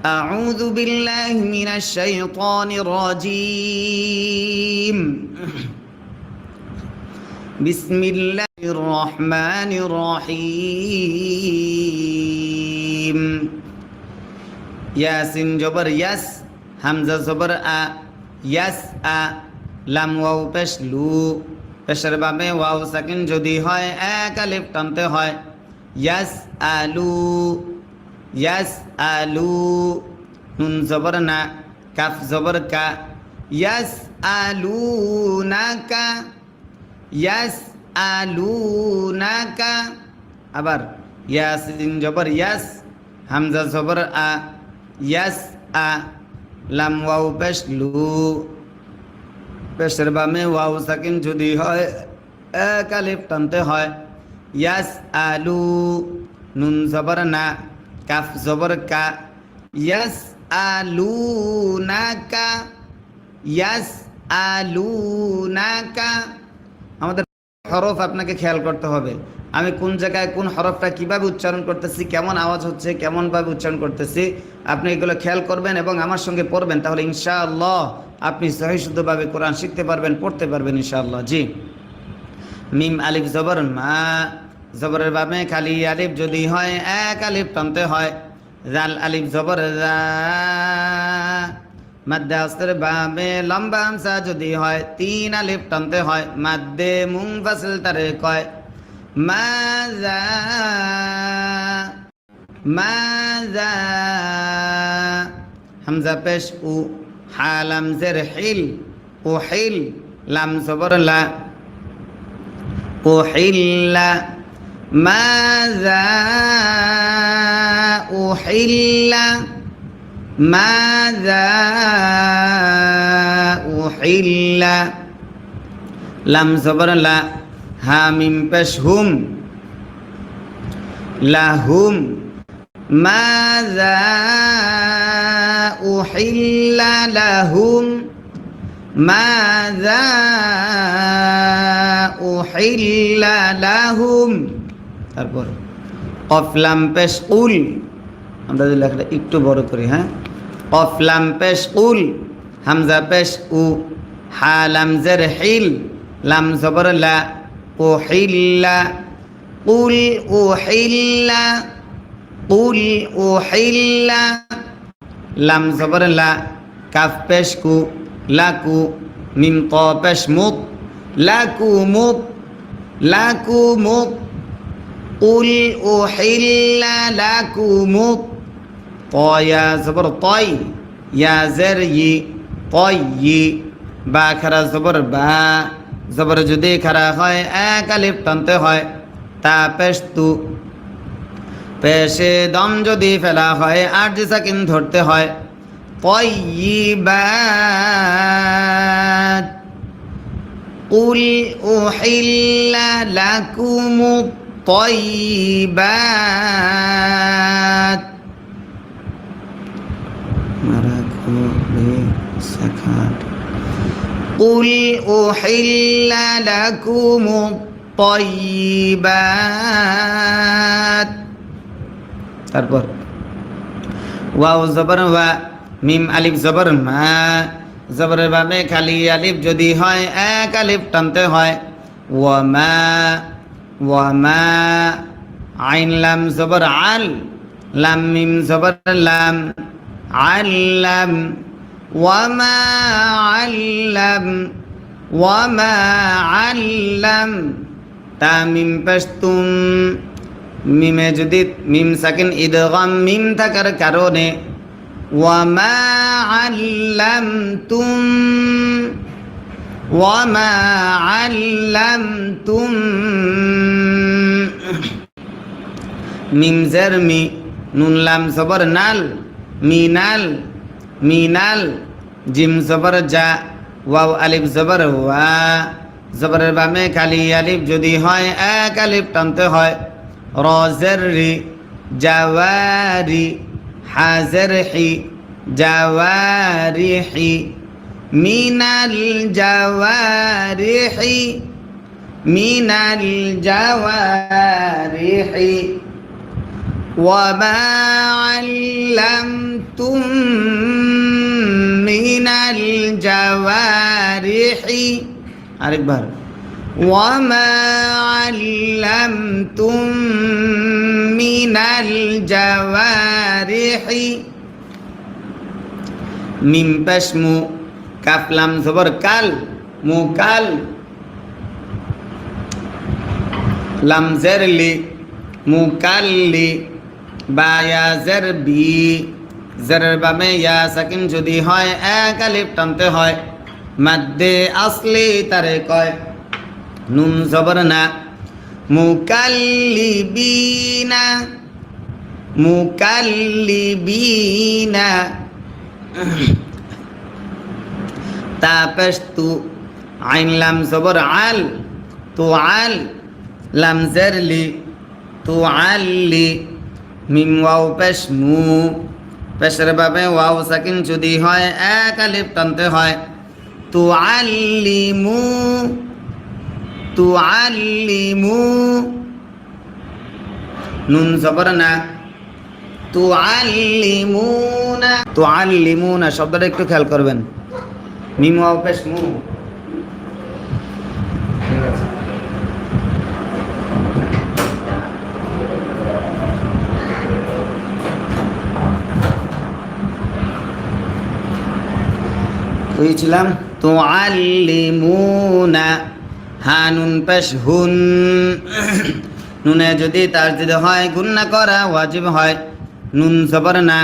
أعوذ بالله من الشيطان الرجيم بسم الله الرحمن الرحيم ইয়াসিন জবর ইয়াস, হামজা জবর আ, ইয়াস আ, লাম ওয়াও পেশ লু, পেশের বামে ওয়াও সাকিন যদি হয় এক আলিফ টানতে হয়। ইয়াস আলু, ইয়াস আলু, নুন জবর না, কাফ জবর কা, ইয়াস আলু নাকা, ইয়াস আলু নাকা। আবার ইয়াসিন জবর ইয়াস, হামজা জবর আ, ইয়াস আ, লাম ওয়াও পেশ লু, পেশের বামে ওয়াও সাকিন যদি হয় এক আলিফ টানতে হয়। ইয়াস আলু, নুন জবর না, কাফ জবর কা, ইয়াস আলু নাকা, ইয়াস আলু নাকা। আমাদের হরফ আপনাকে খেয়াল করতে হবে, আমি কোন জায়গায় কোন হরফটা কিভাবে উচ্চারণ করতেছি, কেমন আওয়াজ হচ্ছে, কেমনভাবে উচ্চারণ করতেছি, আপনি এগুলো খেয়াল করবেন এবং আমার সঙ্গে পড়বেন, তাহলে ইনশাআল্লাহ আপনি সহি শুদ্ধভাবে কোরআন শিখতে পারবেন, পড়তে পারবেন ইনশাআল্লাহ। জি, মিম আলিফ জবর মা, জবরের বামে খালি আলিফ যদি হয় এক আলিফ টানতে হয়। জাল আলিফ জবর জা, মাদ্দে আসরের বামে লম্বা হামজা যদি হয় তিন আলিফ টানতে হয়। মাদ্দে মুনফাসিল তারে কয় মাজা, মাজা, হামজা পেশ উ, হা লাম জের হিল, ও হিল, লাম জবর লা, ও হিল্লা, মাজা ও হিল্লা, মাজা ও হিল্লা, লাম জবর লা, হা মিম পেশ হুম, লাহুম, মাজা উহিল্লা লাহুম, মাজা উহিল্লা লাহুম। তারপর কফ লাম পেশ উল, আমরা যদি লেখাটা একটু বড় করি, হ্যাঁ, কফ লাম পেশ উল, হামজা পেশ উ, হা লাম জের হিল, লাম জবর লা, উহিল্লা, কুল উহিল্লা, কুল উহিল্লা, লাম জবর লা, কাফ পেশ কু, লাকু, মিম ক পেশ মুক, লাকু মুক, লাকু মুক, কুল উহিল্লা লাকুমুত। তয়া জবর তয়, ইয়া জের ই, তয়, বা খারা জবর বা, জবর যদি খারা হয় এক আলিফ টানতে হয়। তা পেশ তু, পেশে দম যদি ফেলা হয় আর যে সাকিন ধরতে হয়। তয়্যিবাত, কুল উহিল্লা লাকুমুত তয়্যিবাত। কুল উহিল্লা লাকুমুত তয়্যিবাত। তারপর ওয়াও জবর ওয়া, মিম আলিফ জবর মা, জবরের বামে খালি আলিফ যদি হয় এক আলিফ টানতে হয়। ওয়ামা, ওয়ামা, আইন লাম জবর আল, লাম মিম জবর লাম, আল্লাম, ওয়ামা আল্লাম, ওয়ামা আল্লাম। তা মিম পেশ তুম, মিমে যদি মিম সাকিন ইদগাম মিম থাকার কারণে ওয়ামা আল্লামতুম, ওয়ামা আল্লামতুম। মিম জের মি, নুন লাম জবর নাল, মিনাল, মিনাল, জিম জবর জা, ওয়াও আলিফ জবর ওয়া, জবরের বামে খালি আলিফ যদি হয় এক আলিফ টানতে হয়। র জের রি, জাওয়ারি, হা জের হি, জাওয়ারিহি, মিনাল জাওয়ারিহি, মিনাল জাওয়ারিহি। ওয়ামা আল্লাম علمتم من الجوارح আরেকবার وما علمتم من الجوارح মিম পেশ মু কাফ লাম জবর কাল মুকাল লাম জের লি মুকাল্লি বা ইয়া জের বি জেরের বামে ইয়া সাকিন যদি হয় এক আলিফ টানতে হয় মাদ্দে আসলি তারে কয় নুন জবর না মুকাল্লিবিনা মুকাল্লিবিনা তা পেশ তু আইন লাম জবর আল তু আল লাম জের লি তু আল্লি মিম ওয়াও পেশ মু পেশের বাবে ওয়াও সাকিন যদি হয় এক আলিফ টানতে হয় তু আল্লিমু তু আল্লিমু নুন জবর না তু আল্লিমুনা শব্দটা একটু খেয়াল করবেন মিম ওয়াও পেশ মু বুঝছিলাম তু আল্লিমুনা হানুন পেশ হুন নুনে যদি তার যদি হয় গুন্না করা ওয়াজিব হয় নুন জবর না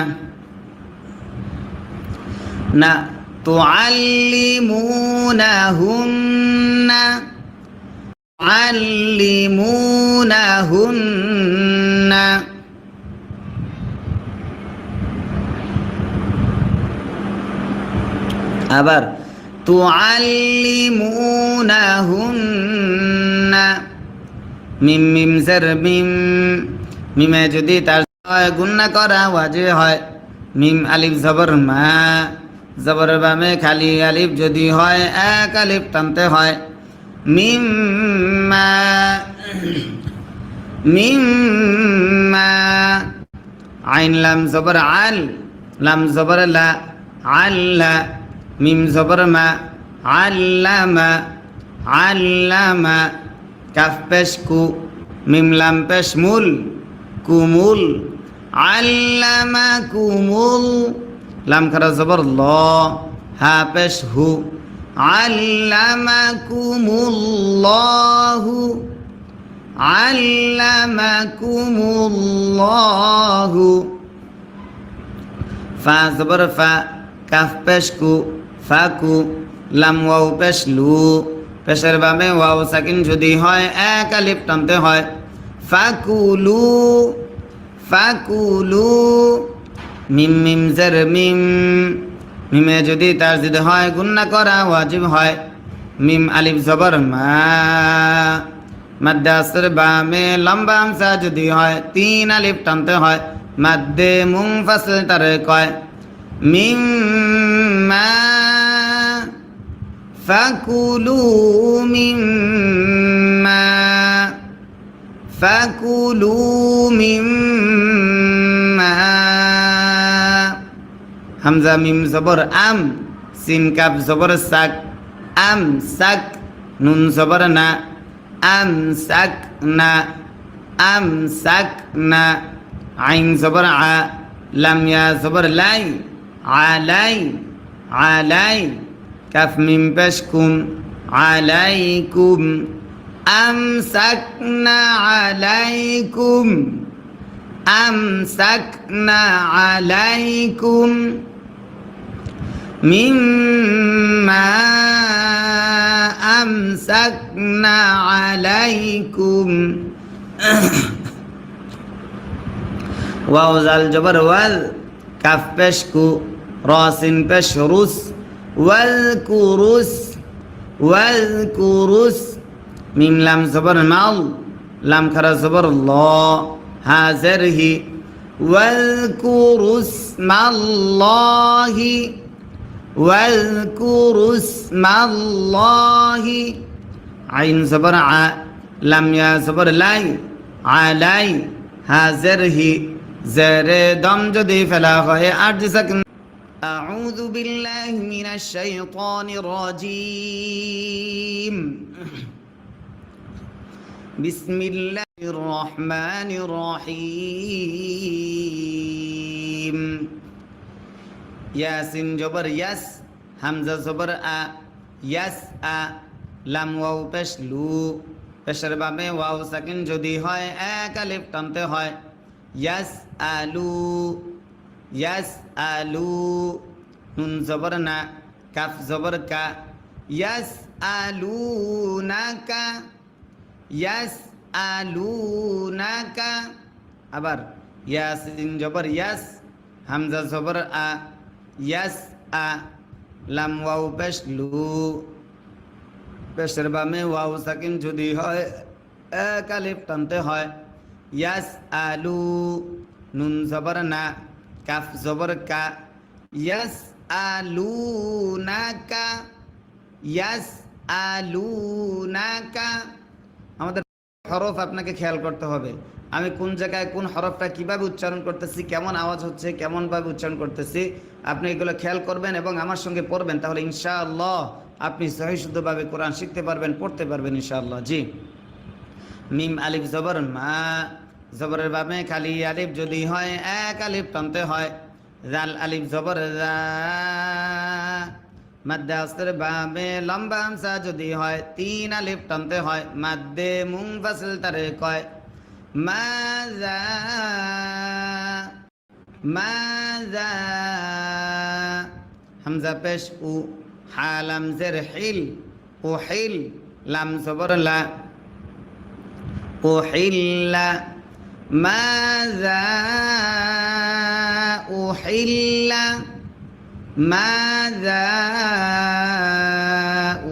না তু আল্লিমুনাহুন্না আল্লিমুনাহুন্না আবার তু আল্লিমুনাহুন্না মিম মিম জের মিম মিমে যদি তার গুন্না করা ওয়াজিব হয় মিম আলিফ জবর মা জবর বামে খালি আলিফ যদি হয় এক আলিফ টানতে হয় মিম মা মিম মা আইন লাম জবর আল লাম জবর লা আল্লা মিম জবর মা আল্লামা আল্লামা কাফ পেশ কু মিম লাম পেশ মুল কুমুল আল্লামা কুমুল লাম খারা জবর ল হা পেশ হু আল্লামা কুমুল্লাহু আল্লামা কুমুল্লাহু ফা জবর ফা কাফ পেশ কু ফাকু লাম ওয়াও পেশ লু পেশের বামে ওয়াও সাকিন যদি হয় এক আলিফ টানতে হয় ফাকুলু ফাকুলু মিম মিম জের মিম মিমে যদি তার যদি হয় গুন্না করা ওয়াজিব হয় মিম আলিফ জবর মা মাদ্দে আসর বামে লম্বা হামজা যদি হয় তিন আলিফ টানতে হয় মাদ্দে মুনফাসিল তারে কয় মিম্মা ফাকুলু মিম্মা ফাকুলু মিম্মা হামজা মিম জবর আম সিন কাফ জবর সাক আম সাক নুন জবর না আম সাক না আম সাক না আইন জবর আ লাম ইয়া জবর লাই আলাই আলাই কাফ মিম পেশ কুম আলাইকুম আমসাকনা আলাইকুম আমসাকনা আলাইকুম মিম্মা আমসাকনা আলাইকুম ওয়াও জাল জবর ওয়াল কাফ পেশ কু রাসিন পেশ রুস ওয়াল কুরুস ওয়াল কুরুস মিম লাম জবর মাল লাম খারা জবর ল হাজর হি ওয়াল কুরুস মাল্লাহি ওয়াল কুরুস মাল্লাহি আইন জবর আ লাম ইয়া জবর লাই আলাই হাজর হি জেরে দম যদি ফেলা হয় 8 সেকেন্ড أعوذ بالله من الشيطان الرجيم بسم الله الرحمن الرحيم ইয়াসিন জবর ইয়াস হামজা জবর আ ইয়াস আ লাম ওয়াও পেশ লু পেশের বামে ওয়াও সাকিন যদি হয় এক আলিফ টানতে হয় ইয়াস আলু নুন জবর না কাফ জবর কা ইয়াস আলুনাকা আবার ইয়াসিন জবর ইয়াস হামজা জবর আ ইয়াস আ লাম ওয়াও পেশ লু পেশের বামে ওয়াও সাকিন যদি হয় এক আলিফ টানতে হয় ইয়াস আলু নুন জবর না কাফ জবর কা ইয়াস আলুনাকা আমাদের হরফ আপনাকে খেয়াল করতে হবে আমি কোন জায়গায় কোন হরফটা কিভাবে উচ্চারণ করতেছি কেমন আওয়াজ হচ্ছে কেমনভাবে উচ্চারণ করতেছি আপনি এগুলো খেয়াল করবেন এবং আমার সঙ্গে পড়বেন তাহলে ইনশাআল্লাহ আপনি সহি শুদ্ধভাবে কোরআন শিখতে পারবেন পড়তে পারবেন ইনশাআল্লাহ জি মিম আলিফ জবর মা জবরের বামে খালি আলিফ যদি হয় এক আলিফ টানতে হয় জাল আলিফ জবর জা মাদ্দে আসরের বামে লম্বা হামজা যদি হয় 3 আলিফ টানতে হয় মাদ্দে মুনফাসিল তারে কয় মাজা হামজা পেশ উ হা লাম জের হিল ও হিল লাম জবর লা ও হিল্লা মাজা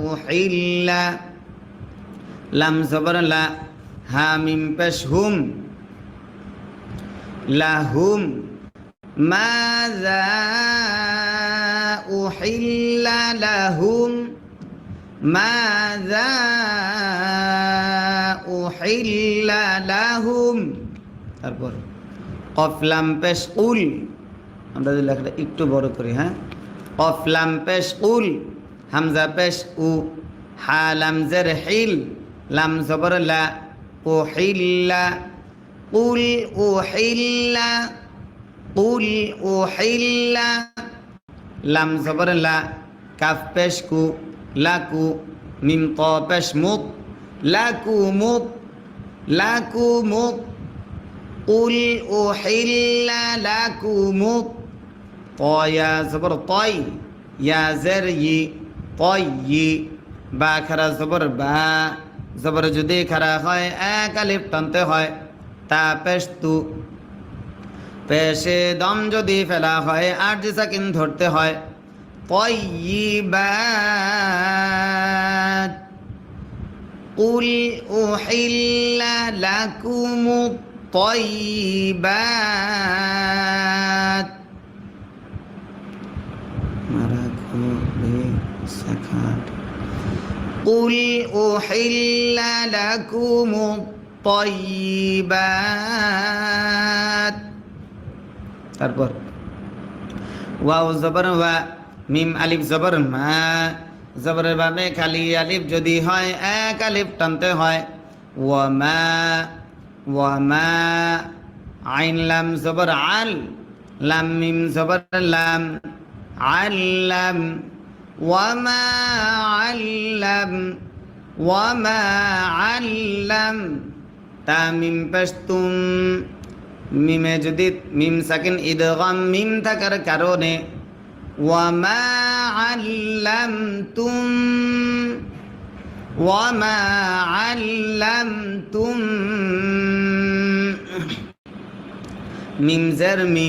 উহিল্লা লাম জবর লা হা মিম পেশ হুম লাহুম মাজা উহিল্লা লাহুম মাজা উহিল্লা লাহুম তারপর কফ লাম পেশ উল আমরা যদি লেখাটা একটু বড় করি হ্যাঁ কফ লাম পেশ উল হামজা পেশ উ হা লাম জের হিল লাম জবর লা উহিল্লা উহিল্লা লাম জবর লা কাফ পেশ কু লাকু মিম ত পেশ মুত লাকুমুত قل أحل لكم طيا زبر طي يا زري طي با خرا زبر با زبر যদি খারা হয় এক আলিফ টানতে হয় তা পেশ তু পেশে দম যদি ফেলা হয় 8 সেকেন্ড ধরতে হয় طيبات قل أحل لكم الطيبات قل أحل لكم الطيبات তারপর ওয়াও জবর ওয়া মিম আলিফ জবর মা জবরের বামে খালি আলিফ যদি হয় এক আলিফ টানতে হয় ওয়ামা আইন লাম জবর আল লাম মিম জবর লাম আল্লাম ওয়ামা আল্লাম তা মিম পেশতুম মিমে যদি মিম সাকিন ইদগাম মিম থাকার কারণে ওয়ামা আল্লামতুম মিম জের মি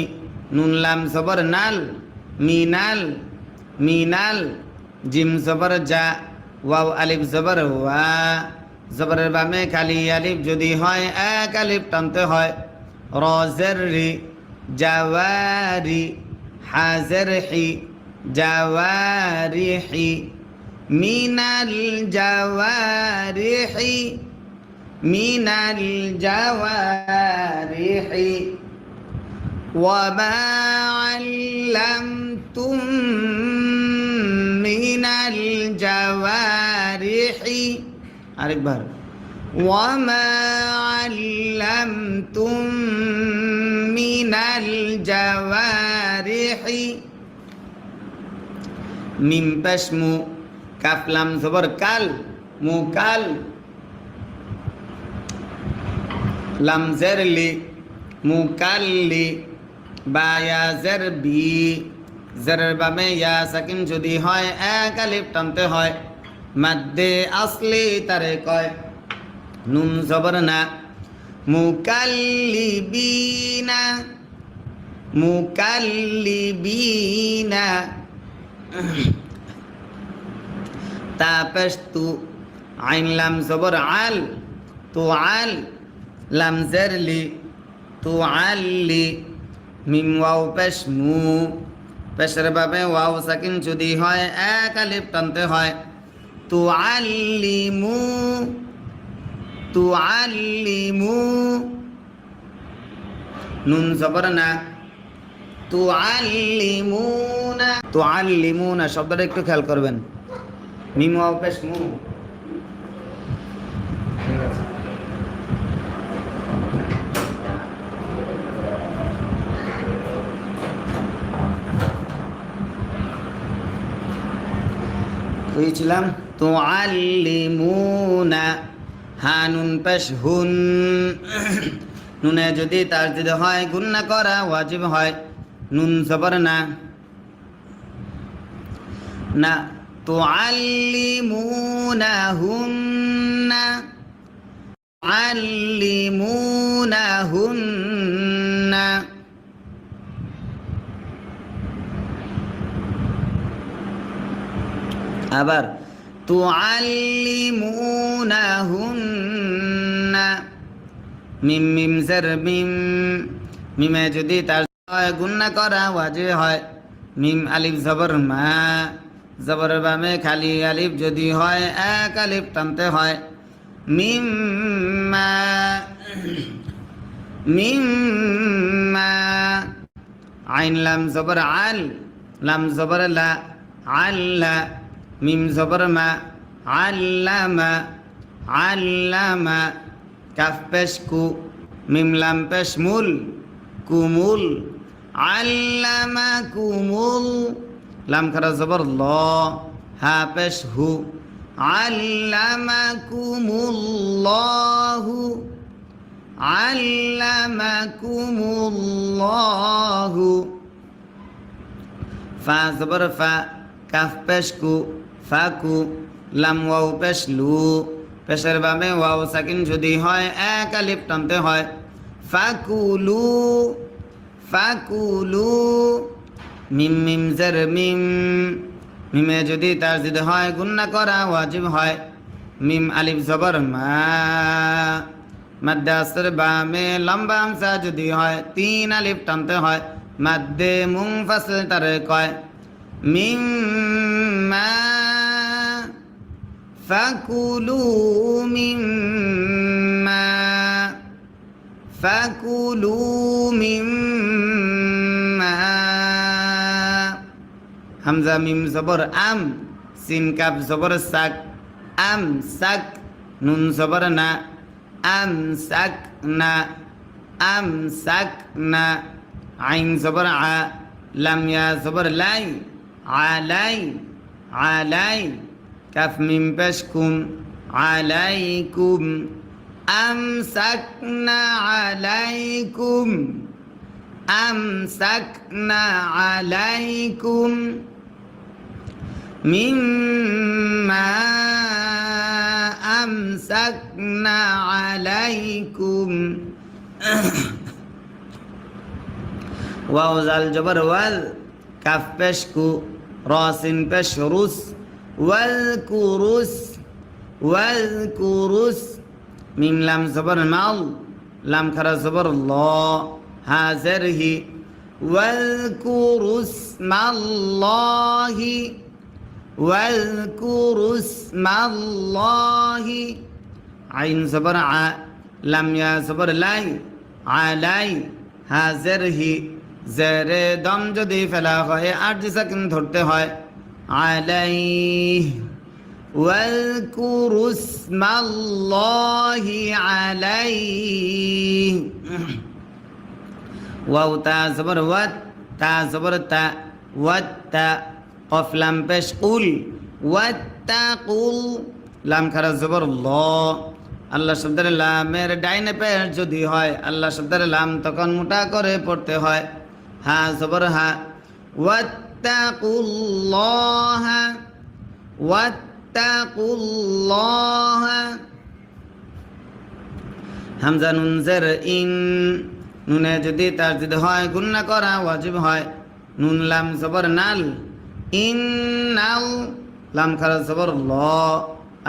নুন লাম জবর নাল মিনাল জিম জবর জা ওয়াও আলিফ জবর ওয়া জবরের বামে খালি আলিফ যদি হয় এক আলিফ টানতে হয় র জের রি জাওয়ারি হাজের হি জাওয়ারিহি মিনাল জাওয়ারিহি وما علمتم من الجوارح আরেকবার وما علمتم من الجوارح মিম পেশ মু কাফ লাম জবর কাল মুকাল লাম জের লি মুকাল্লি বা ইয়া জের বি জেরের বামে ইয়া সাকিন যদি হয় এক আলিফ টানতে হয় মাদ্দে আসলি তারে কয় নুন জবর না মুকাল্লিবিনা মুকাল্লিবিনা তা পেশ তু আইন লাম জবর আল তু আল লাম জের লি তু আল্লি মিম ওয়াও পেশ মু পেশের বাবে ওয়াও সাকিন যদি হয় এক আলিফ টানতে হয় তু আল্লিমু তু আল্লিমু নুন জবর না তু আল্লিমুনা শব্দটা একটু খেয়াল করবেন মিম ওয়াও পেশ মু ঠিক আছে বুঝছিলাম তো আল্লিমুনা হানুন পেশ হুন নুনে যদি তার যদি হয় গুন্না করা ওয়াজিব হয় নুন জবর না না তো আল্লিমুনাহুন্না আল্লিমুনাহুন্না আবার তুআল্লিমুনাহুন্না মিম মিম জের মিম মিমে যদি তার গুন্না করা ওয়াজিব হয় মিম আলিফ জবর মা জবর বামে খালি আলিফ যদি হয় এক আলিফ টানতে হয় মিম মা মিম মা আইন লাম জবর আল লাম জবর লা আল্লা মিম জবর মা আল্লামা আল্লামা কাফ পেশ কু মিম লাম পেশ মুল কুমুল আল্লামা কুমুল লাম খারা জবর ল হা পেশ হু আল্লামা কুমুল্লাহু আল্লামা কুমুল্লাহু ফা জবর ফা কাফ পেশ কু ফাকু লাম ওয়াও পেশ লু পেশের বামে ওয়াও সাকিন যদি হয় এক আলিফ টানতে হয় ফাকুলু ফাকুলু মিম মিম জের মিম মিমে যদি তার যদি হয় গুন্না করা ওয়াজিব হয় মিম আলিফ জবর মা মাদ্দে আসর বামে লম্বা হামজা যদি হয় তিন আলিফ টানতে হয় মাদ্দে মুনফাসিল তারে কয় মিম্মা ফাকুলু মিম্মা ফাকুলু মিম্মা হামজা মিম জবর আম সিন কাফ জবর সাক আম সাক নুন জবর না আম সাক না আম সাক না আইন জবর আ লাম ইয়া জবর লাই আলাই আলাই কাফ মিম পেশ কুম আলাইকুম আমসাকনা আলাইকুম আমসাকনা আলাইকুম মিম্মা আমসাকনা আলাইকুম ওয়াও জাল জবর ওয়াল কাফ পেশ কু রাসিন পেশ রুস ওয়াল কুরুস ওয়াল কুরুস মিম লাম জবর মাল লাম খারা জবর ল হাজর হি ওয়াল কুরুস মাল্লাহি ওয়াল কুরুস মাল্লাহি আইন জবর আ লাম ইয়া জবর লাই আলাই হাজর হি জেরে দম যদি ফেলা হয় আরজি সাকিন ধরতে হয় আলাইহ ওয়াজকুরু ইসমাল্লাহি আলাইহ ওয়াও তা জবর ওয়াত তা জবর তা ওয়াত তা কফ লাম পেশ কুল ওয়াত্তাকুল লাম খারা জবর ল আল্লাহ শব্দের লামের ডাইনে পেশ যদি হয় আল্লাহ শব্দের লাম তখন মোটা করে পড়তে হয় হা জবর হা ওয়াত্তাকুল্লাহ ওয়াত্তাকুল্লাহ হামজা নুন জের ইন নুনে যদি তাসদিদ হয় গুন্না করা ওয়াজিব হয় নুন লাম জবর নাল ইন্নাল লাম খারা জবর ল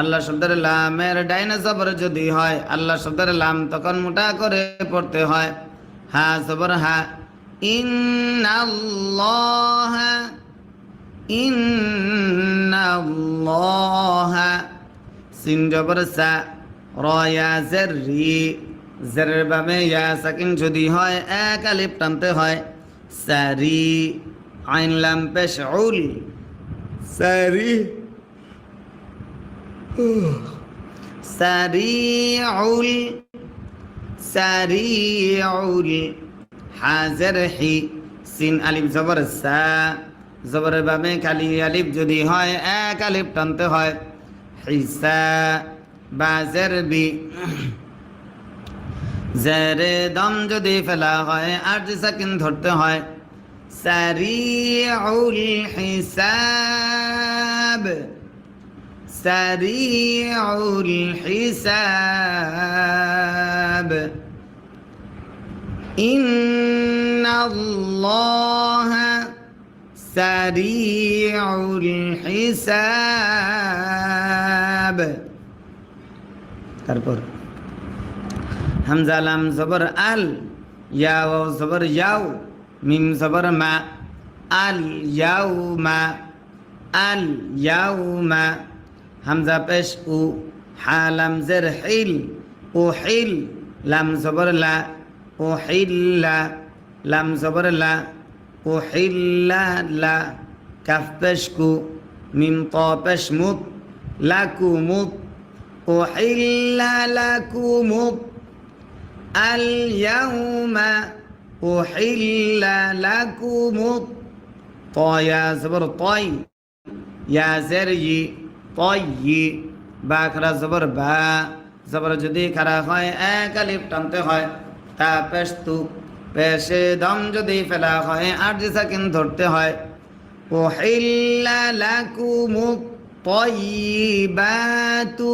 আল্লাহ শব্দের লামের ডাইনে জবর যদি হয় আল্লাহ শব্দের লাম তখন মোটা করে পড়তে হয় হা জবর হা ইন্নাল্লাহ ইন্নাল্লাহ সিন জবর সা র ইয়া জের রি জেরের বামে ইয়া সাকিন যদি হয় এক আলিফ টানতে হয় সারি আইন লাম পেশ উল সারি সারিউল সারিউল হাজর হি সিন আলিফ জবর সা জবরের বামে খালি আলিফ যদি হয় এক আলিফ টানতে হয় হিসা বাজের বি জেরে দম যদি ফেলা হয় আরজি সাকিন ধরতে হয় সারিউল হিসাব সারিউল হিসাব ইন্নাল্লাহ সারিউল হিসাব তারপর হামজা লাম জবর আল ইয়া ওয়াও জবর ইয়াও মিম জবর মা আল ইয়াউমা আল ইয়াউমা হামজা পেশ উ হা লাম জের হিল ও হিল লাম জবর লা ও হিল্লা লাম জবর লা ও হিল্লা লা কাফ পেশ কু মিম ত পেশ মুত লাকুমুত ও হিল্লা লাকুমুত اليوم أحل لكم طيا زبر طي يا زري طي باكرا زبر با زبر যদি খারা হয় এক আলিফ টানতে হয় তা পেশতু পেশে দম যদি ফেলা হয় আরজি সাকিন ধরতে হয় উহিল্লা লাকুমুত তাইয়্যিবাতু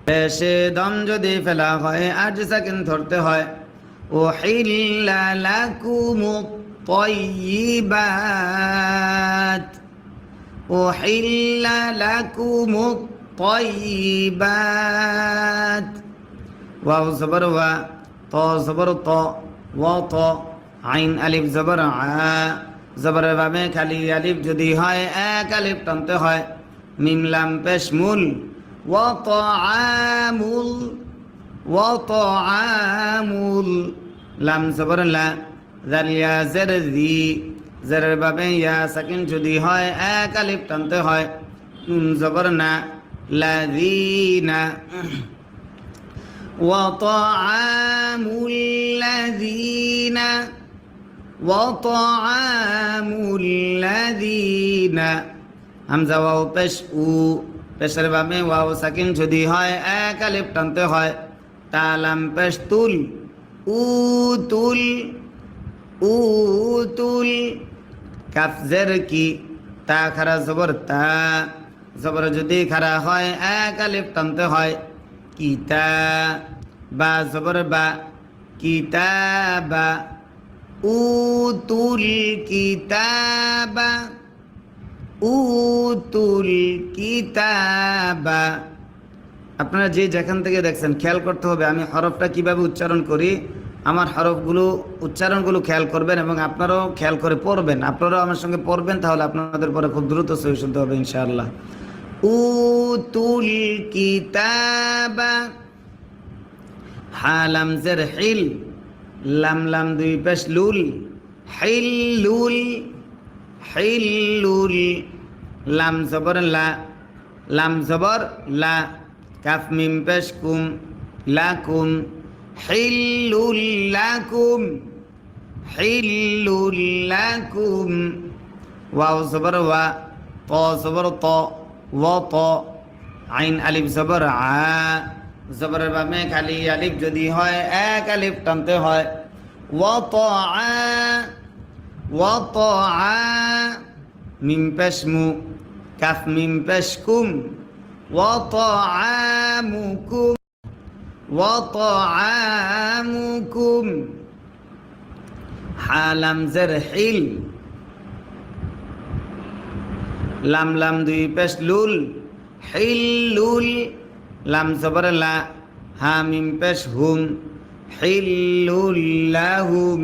পেশে দম যদি ফেলা হয় আরজি সাকিন ধরতে হয় উহিল্লা লাকুমুত তাইয়্যিবাত উহিল্লা লাকুমুত তাইয়্যিবাত ওয়াও জবর ওয়া ত জবর ত ওয়া ত আইন আলিফ জবর আ জবরের বামে খালি আলিফ যদি হয় এক আলিফ টানতে হয় মিম লাম পেশ মুল ওয়াতাআমুল লাম জবর লা জাল ইয়া জের জি জেরের বামে ইয়া সাকিন যদি হয় এক আলিফ টানতে হয় নুন জবর না লাযিনা ওয়াতাআমুল লাযিনা ওয়াতাআমুল লাযিনা হামজা ওয়াও পেশ উ পেশের বামে ওয়াও সাকিন যদি হয় এক আলিফ টানতে হয় তা লাম পেশ তুল উতুল উতুল কাফ জের কি তা খারা জবর তা জবর যদি খারা হয় এক আলিফ টানতে হয় কিতা বা জবর বা কিতাবা উতুল কিতাবা উতুল কিতাবা আপনারা যে যেখান থেকে দেখছেন খেয়াল করতে হবে আমি হরফটা কিভাবে উচ্চারণ করি আমার হরফগুলো উচ্চারণগুলো খেয়াল করবেন এবং আপনারাও খেয়াল করে পড়বেন আপনারাও আমার সঙ্গে পড়বেন তাহলে আপনাদের পরে খুব দ্রুত সহি শুদ্ধ হবে ইনশাআল্লাহ উতুল কিতাবা হা লাম জের হিল লাম লাম দুই পেশ লুল হিল্লুল হিল্লুল লাম জবর লা লাম জবর লা কাফ মিম পেশ কুম লাকুম হিল্লুল লাকুম হিল্লুল লাকুম ওয়াও জবর ওয়া ত জবর ত ওয়া ত আইন আলিফ জবর আ জবরের বামে খালি আলিফ যদি হয় এক আলিফ টানতে হয় ওয়া ত আ ওয়া ত আ মিম পেশ মু কাফ মিম পেশ কুম ওয়া ত আমুকুম ওয়া ত আমুকুম হালাম জের হিল লাম লাম দুই পেশ লুল হিল্লুল লাম জবর লা হা মিম পেশ হুম হিল্লুল লাহুম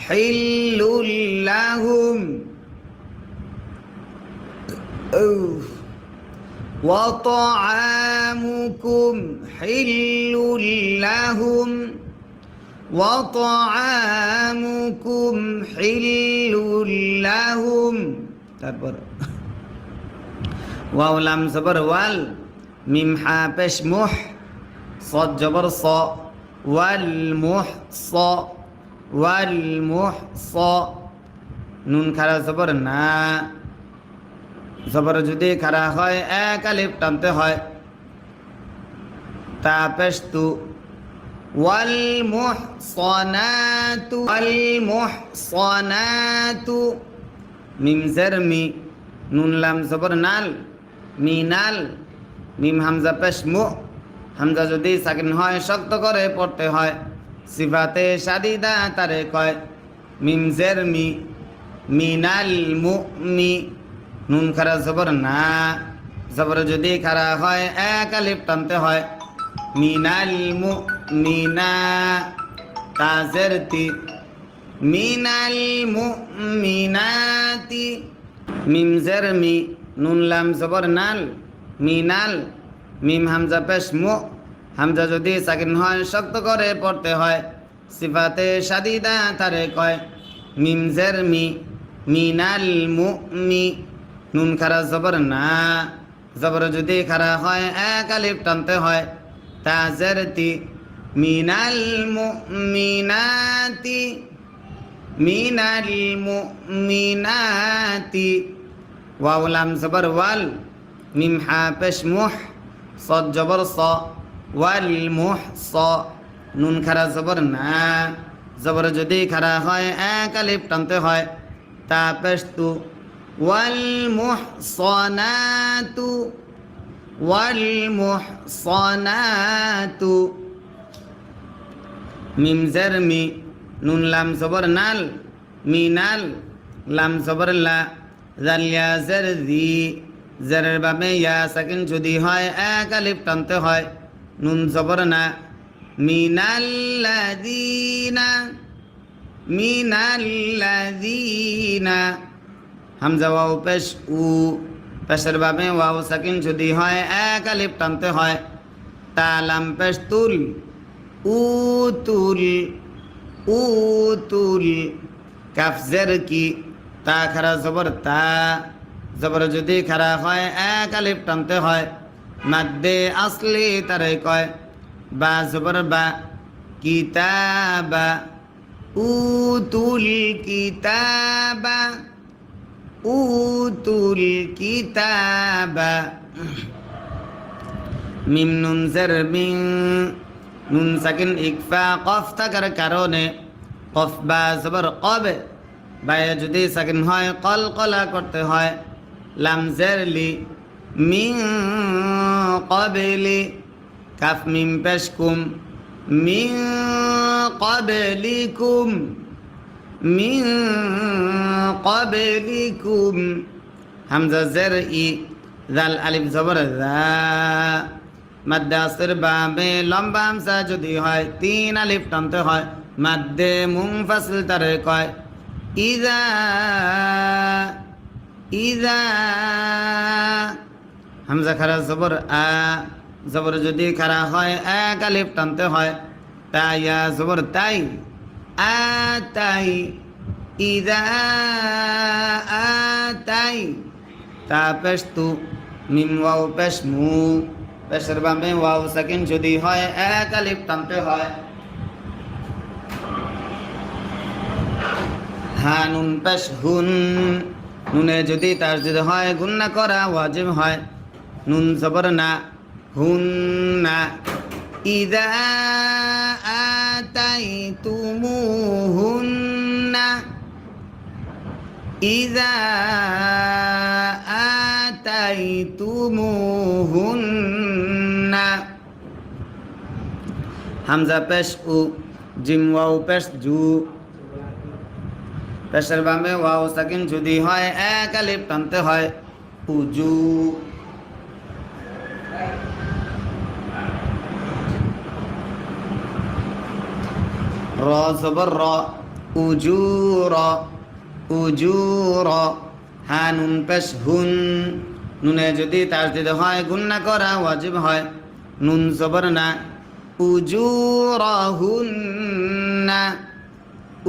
হিল্লুল লাহুম ওয়া তাআমুকুম হিল্লুল লাহুম ওয়া তাআমুকুম হিল্লুল লাহুম তারপর ওয়াও লাম জবর ওয়াল মিম হা পেশ মুহ صاد জবর স ওয়াল মুহ স ওয়াল মুহ স নুন খারা জবর না জবর যদি খারা হয় এক আলিফ টানতে হয় তা পেশ তু ওয়াল মুহসানাতু মিম জের মি নুন লাম জবর নাল মিনাল মিম হামজা পেশ মু হামজা যদি সাকিন হয় শক্ত করে পড়তে হয় সিফাতে শাদিদা তারে কয় মিম জের মি মিনাল মুমি নুন খারা জবর না জবর যদি খারা হয় এক আলিফ টানতে হয় মিনাল মুমিনা তাজের তি মিনাল মুমিনাতি মিম জের মি নুন লাম জবর নাল মিনাল মিম হামজা পেশ মু হামজা যদি সাকিন হয় শক্ত করে পড়তে হয় সিফাতে শাদিদা তারে কয় মিম জের মি মিনাল মুমি নুন খারা জবর না জবর যদি খারা হয় এক আলিফ টানতে হয় তাজের তি মিনাল মুমিনাতি মিনাল মুমিনাতি ওয়াও লাম জবর ওয়াল মিম হা পেশ মুহ صاد জবর স ওয়াল মুহ স নুন খারা জবর না জবর যদি খারা হয় এক আলিফ টানতে হয় তা পেশ তু ওয়াল মুহসানাতু ওয়াল মুহসানাতু মিম জের মি নুন লাম জবর নাল মিনাল লাম জবর লা জাল ইয়া জের জি জেরের বামে ইয়া সাকিন যদি হয় এক আলিফ টানতে হয় নুন জবর না মিনাল্লাযীনা মিনাল্লাযীনা হামজা ওয়াও পেশ উ পেশের বামে ওয়াও সাকিন যদি হয় এক আলিফ টানতে হয় তা লাম পেশ তুল উতুল উতুল কাফ জের কি তা খারা জবর তা জবর যদি খারা হয় এক আলিফ টানতে হয় মাদ্দে আসলি তারে কয় বা জবর বা কিতাবা উতুল কিতাবা উতুল কিতাবা মিম নুন জের মিন নুন সাকিন ইকফা কফ থাকার কারণে কফ বা জবর কবে বায়ে যদি সাকিন হয় কলকলা করতে হয় লাম জের লি মিন ক্বাবলি কাফ মিম পেশ কুম মিন ক্বাবলিকুম মিন ক্বাবলিকুম হামজা জের ই জাল আলিফ জবর যা মাদ্দে আসর বাবে লম্বা হামজা যদি হয় তিন আলিফ টানতে হয় মাদ্দে মুনফাসিল তারে কয় ইযা ইযা হামজা খারা জবর আ জবর যদি খারা হয় এক আলিফ টানতে হয় তা ইয়া জবর তাই আ তাই ইদা আতাই তা পেশ তু মিম ওয়াও পেশ মু পেশের বামে ওয়াও সাকিন যদি হয় এক আলিফ টানতে হয় হা নুন পেশ হুন নুনে যদি তাসদিদ হয় গুন্না করা ওয়াজিব হয় নুন জবর না হুন না ইদা আতাইতুমুহুন্না ইদা আতাইতুমুহুন্না হামজা পেশ উ জিম ওয়াও পেশ জু পেশের বামে ওয়াও সাকিন যদি হয় এক আলিফ টানতে হয় উজু র জবর র উজুর উজুর হা নুন পেশ হুন নুনে যদি তাসদিদ হয় গুন্না করা ওয়াজিব হয় নুন জবর না উজুরহুন্না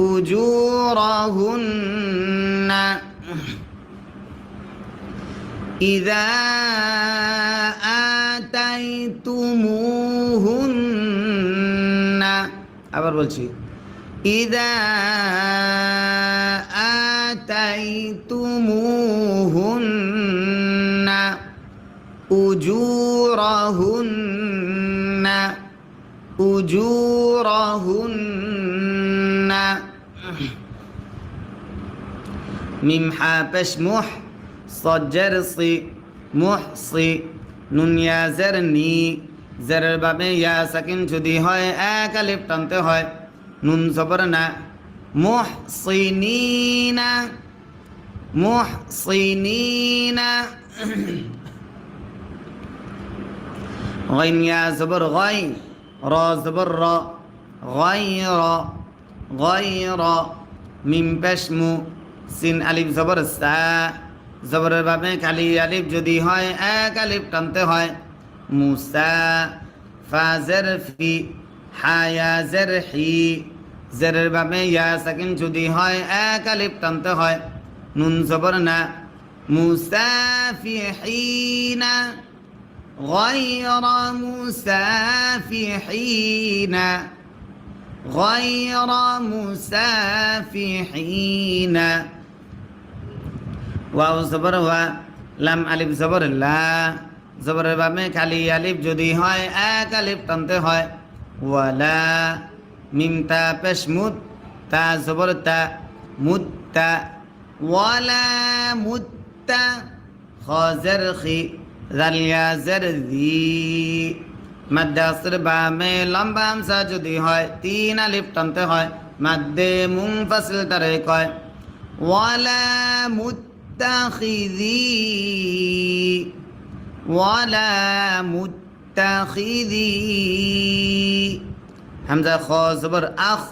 উজুরহুন্না ইযা আতাইতুমুহুন্না আবার বলছি ইযা আতাইতুমুহুন্না উজুরহুন্না উজুরহুন্না মিম হা পেশ মুহ সজ্জের সি মুহসি নুন ইয়া জের নি জেরের বাবে ইয়া সাকিন যদি হয় এক আলিফ টানতে হয় নুন জবর না মুহসিনিনা মুহসিনিনা غين يا زبر غي را زبر را غير غير মিম পেশ মু সিন আলিফ জবর সা জবরের বাবে খালি আলিফ যদি হয় এক আলিফ টানতে হয় মুসা ফা জের ফি হা ইয়া জের হি জেরের বাবে ইয়া সাকিন যদি হয় এক আলিফ টানতে হয় নুন জবর না মুসাফিহিনা غير مسافحين غير مسافحين ওয়াও জবর ওয়া লাম আলিফ জবর লা জবরের বামে খালি আলিফ যদি হয় এক আলিফ টানতে হয় ওয়ালা মিম তা পেশ মুত তা জবর তা মুত্তা ওয়ালা মুত্তা খ জের খি জাল ইয়া জের জি মাদ্দে আসর বামে লম্বা হামজা যদি হয় তিন আলিফ টানতে হয় মাদ্দে মুনফাসিল তারে কয় ওয়ালা মুত্তাখিযি ওয়ালা মুত্তাখিযি হামজা খ জবর আখ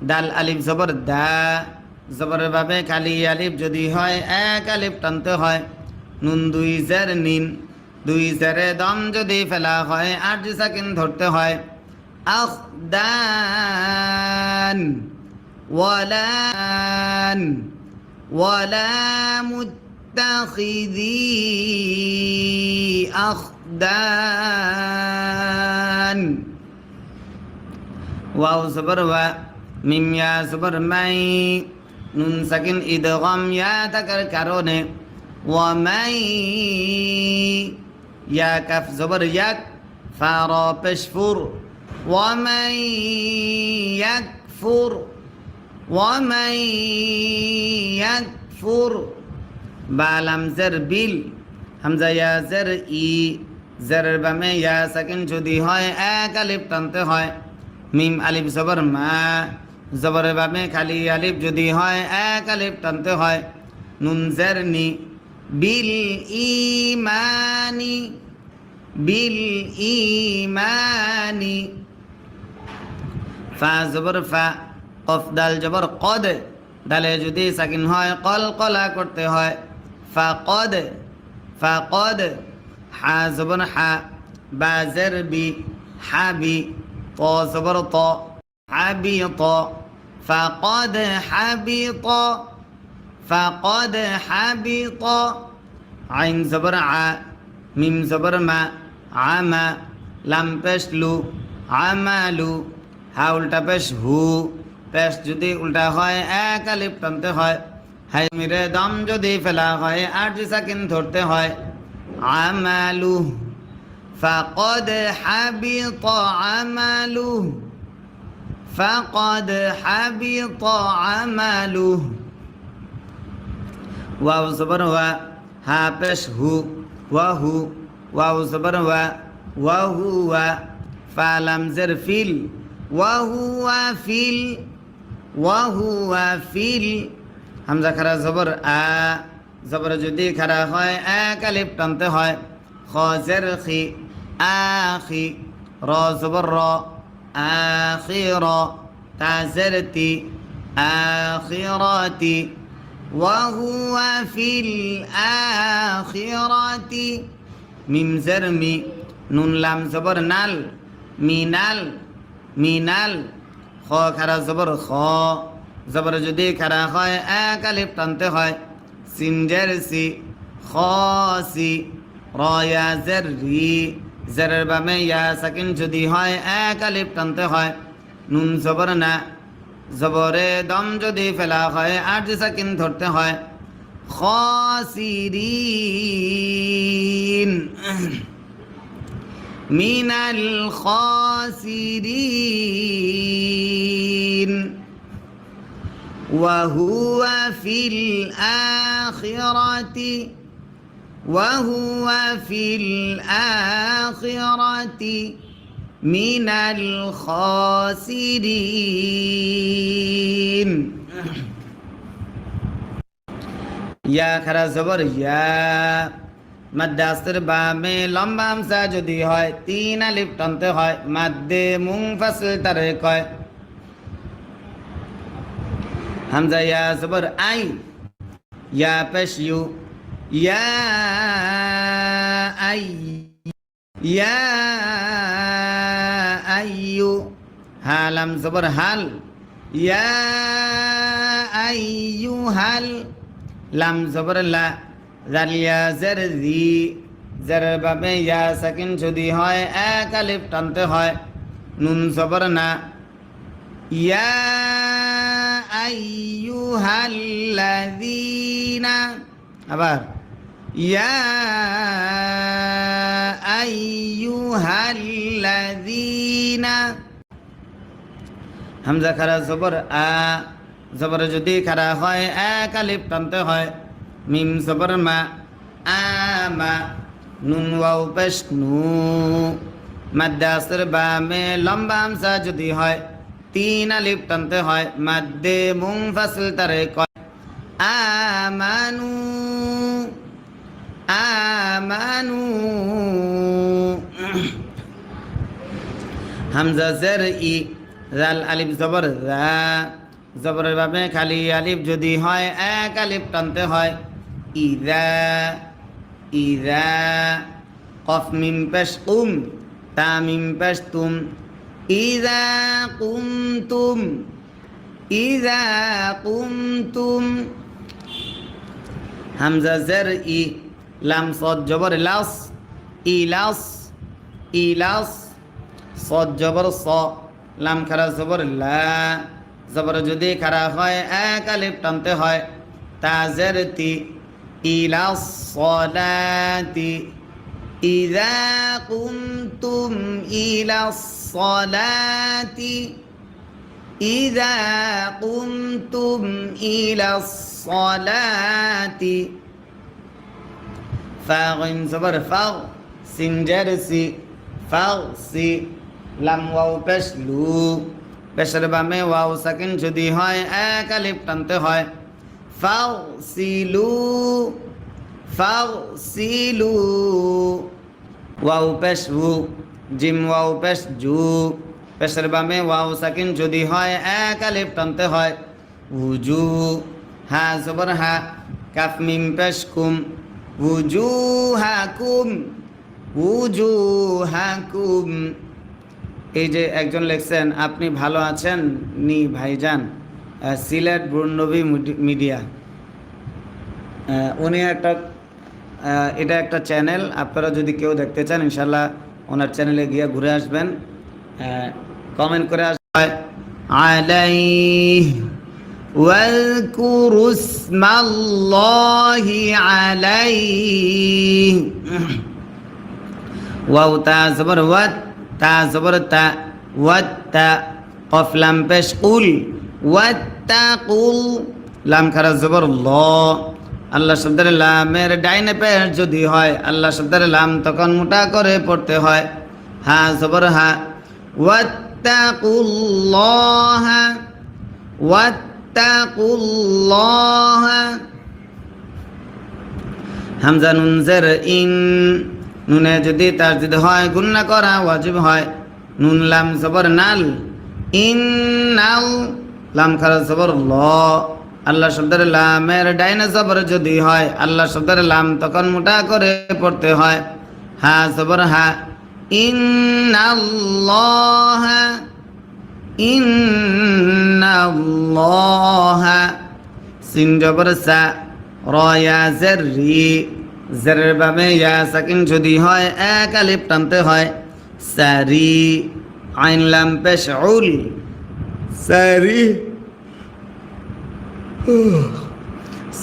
দাল আলিফ জবর দা জবরের বাবে খালি আলিফ যদি হয় এক আলিফ টানতে হয় নুন দুই জের নিন দুই জেরে দম যদি ফেলা হয় আট সাকিন ধরতে হয় আখদান ওয়ালান ওয়ালা মুত্তাখিযি আখদান ওয়াও জবর ওয়া মিম ইয়া জবর মাই নুন সাকিন ইদগাম ইয়া থাকার কারণে ওয়ামাই ইয়া কাফ জবর ইয়াক ফা রা পেশ ফুর ওয়ামাই ইয়াকফুর ওয়ামাই ইয়াকফুর বা লাম জের বিল হামজা ইয়া জের ই জেরের বামে ইয়া সাকিন যদি হয় এক আলিফ টানতে হয় মিম আলিফ জবর মা জবরের বামে খালি আলিফ যদি হয় এক আলিফ টানতে হয় নুন জের নি বিল ইমানি বিল ইমানি ফা জবর ফা কফ দাল জবর কদ দালে যদি সাকিন হয় কল কলা করতে হয় ফাকদ ফাকদ হা জবর হা বা জের বি হাবি ত জবর ত হাবি ত فقد حبط فقد حبط عين زبر ع মিম জবর মা আমা লাম পেশ লু আমালু হা উল্টা পেশ হু পেশ যদি উল্টা হয় এক আলিফ টানতে হয় হাই মিরে দম যদি ফেলা হয় আট সাকিন ধরতে হয় আমালু ফাকাদ হাবিত আমালু ফাকাদ হাবিত আমালু ওয়াও জবর ওয়া হা পেশ হু ওয়াহু ওয়াও জবর ওয়া ওয়াহুয়া ফালাম জের ফিল ওয়াহুয়া ফিল ওয়াহুয়া ফিল হামজা খারা জবর আ জবর যদি খারা হয় এক আলিফ টানতে হয় খ জের খি আখি র জবর র আখির তা জের তি আখিরাতি وهو في الآخرة মিম জের মি নুন লাম জবর নাল মিনাল মিনাল খ খারা জবর খ জবর যদি খারা হয় এক আলিফ টানতে হয় সিন জের সি খসি র ইয়া জের রি জেরের বামে ইয়া সাকিন যদি হয় এক আলিফ টানতে হয় নুন জবর না জবরে দম যদি ফেলা হয় আট সাকিন ধরতে হয় খাসিরিন মিনাল খাসিরিন وهو في الآخرة وهو في الآخرة من الخاسرين ইয়া খারা জবর ইয়া মাদ্দাসের বামে লম্বা হামজা যদি হয় তিন আলিফ টানতে হয় মাদ্দে মুনফাসিল তারে কয় হামজা ইয়া জবর আই ইয়া পেশ ইউ ইয়া আই ইয়া আইয়ু হালাম জবর হাল ইয়া আইয়ু হাল লাম জবর লা জালিয়া জের জি জের বাবে ইয়া সাকিন যদি হয় এক আলিফ টানতে হয় নুন জবর না ইয়া আইয়ুহাল্লাযীনা আবার ইয়া আইয়ুহাল্লাযীনা হামজা খারা জবর আ জবর যদি খারা হয় এক আলিফ টানতে হয় মিম জবর মা আমা নুন ওয়াও পেশ নু মাদ্দাসের বামে লম্বা হামজা যদি হয় তিন আলিফ টানতে হয় মাদ্দে মুনফাসিল তারে কয় আমানু আমানু হামজা জের ই জাল আলিফ জবর জা জবরের ভাবে খালি আলিফ যদি হয় এক আলিফ টানতে হয় ইদা ইদা কফ মিম পেশ উম তা মিম পেশ তুম ইদা কুমতুম ইদা কুমতুম হামজা জের ই লাম সদ জবর লাস ইলাস ইলাস সদ জবর স লাম খারা জবর লা জবর যদি খারা হয় এক আলিফ টানতে হয় তাজের তি ইলাস সলাতি ইযা কুমতুম ইলাস সলাতি ইযা কুমতুম ইলাস সলাতি ফাগিন জবর ফাগ সিনজার সি ফাগ সি লাম ওয়াও পেশ লু পেশের বামে ওয়াও সাকিন যদি হয় এক আলিফ টানতে হয় ফাগসিলু ফাগসিলু ওয়াও পেশ হু জিম ওয়াও পেশ জু পেশের বামে ওয়াও সাকিন যদি হয় এক আলিফ টানতে হয় উজু হা জবর হা কাফ মিম পেশ কুম উজুহাকুম উজুহাকুম। এই যে একজন লিখছেন আপনি ভালো আছেন নি ভাইজান, সিলেট বুর্নবী মিডিয়া। উনি এটা একটা চ্যানেল, আপনারা যদি কেউ দেখতে চান ইনশাল্লাহ ওনার চ্যানেলে গিয়ে ঘুরে আসবেন, কমেন্ট করে আসবেন আলাইহি ওয়াজকুরু ইসমাল্লাহি আলাইহি। ওয়াও তা জবর ওয়াত, তা জবর তা, ওয়াত্তা, কফ লাম পেশ কুল, ওয়াত্তাকুল, লাম খারা জবর ল। আল্লাহ শব্দের লামের ডাইনে পেশ যদি হয় আল্লাহ শব্দের লাম তখন মোটা করে পড়তে হয়। হা জবর হা, ওয়াত্তাকুল্লাহ, ওয়াত্তাকুল্লাহ। হামজা নুন জের ইন, নুনে যদি তাসদিদ হয় গুন্না করা ওয়াজিব হয়। নুন লাম জবর নাল, ইন্নাল, লাম খারা জবর ল। আল্লাহ শব্দের লামের ডাইনে জবর যদি হয় আল্লাহ শব্দের লাম তখন মোটা করে পড়তে হয়। হা জবর হা, ইন্নাল্লাহ, ইন্নাল্লাহ। সিন জবর সা, র ইয়া জের রি, জেরের বামে ইয়া সাকিন যদি হয় এক আলিফ টানতে হয়। সারি, আইন লাম পেশ উল, সারি,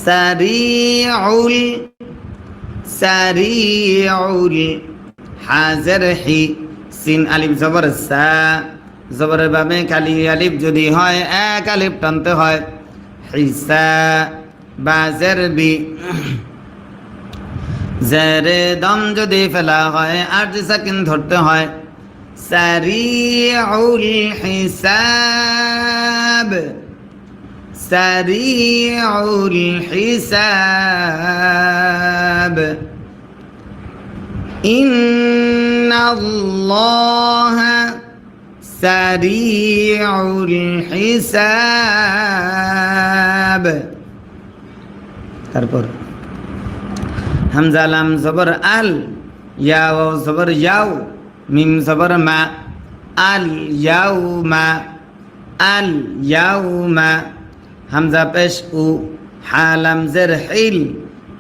সারিউল, সারিউল। হাজের হি, সিন আলিফ জবর সা, জবরের বামে খালি আলিফ যদি হয় এক আলিফ টানতে হয়। হিসা, বাজের বি, জেরে দম যদি ফেলা হয় আর সাকিন ধরতে হয়। সারিউল হিসাব, সারিউল হিসাব। ইন্নাল্লাহা সারিউল হিসাব। তারপর হামজা লাম জবর আল, ইয়া ওয়াও জবর ইয়াও, মিম জবর মা, আল ইয়াউমা, আল ইয়াউমা। হামজা পেশ উ, হা লাম জের হিল,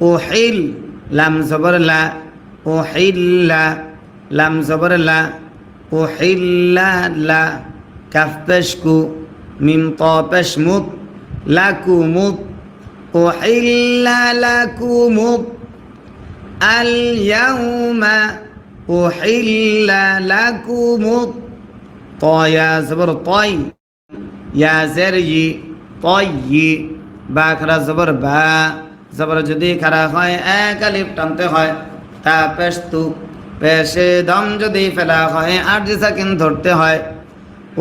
ও হিল, লাম জবর লা, ও হিল্লা, লাম জবর লা, ও হিল্লা লা। কাফ পেশ কু, মিম ত পেশ মুত, লাকুমুত, ও হিল্লা লাকুমুত। আল ইয়াউমা উহিল্লা লাকুমুত, ত ইয়া জবর তয়, ইয়া জের ই, তয়্যি, বা খারা জবর বা, জবর যদি খারা হয় এক আলিফ টানতে হয়। তা পেশ তু, পেশে দম যদি ফেলা হয় আর সাকিন ধরতে হয়।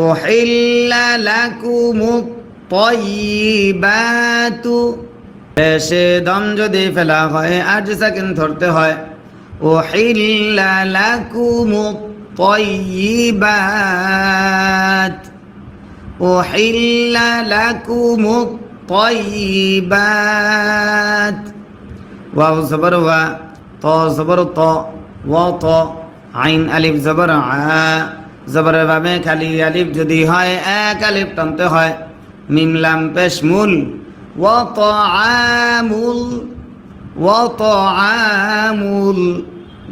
উহিল্লা লাকুমুত তয়্যিবাতু, পেশে দম যদি ফেলা হয় আর সাকিন ধরতে হয়। উহিল্লা লাকুমুত তয়্যিবাত, উহিল্লা লাকুমুত তয়্যিবাত। ওয়াও জবর ওয়া, ত জবর ত, ওয়া ত, আইন আলিফ জবর আ, জবরের বামে খালি আলিফ যদি হয় এক আলিফ টানতে হয়। মিম লাম পেশ মুল, ওয়া তাআমুল, ওয়া তাআমুল।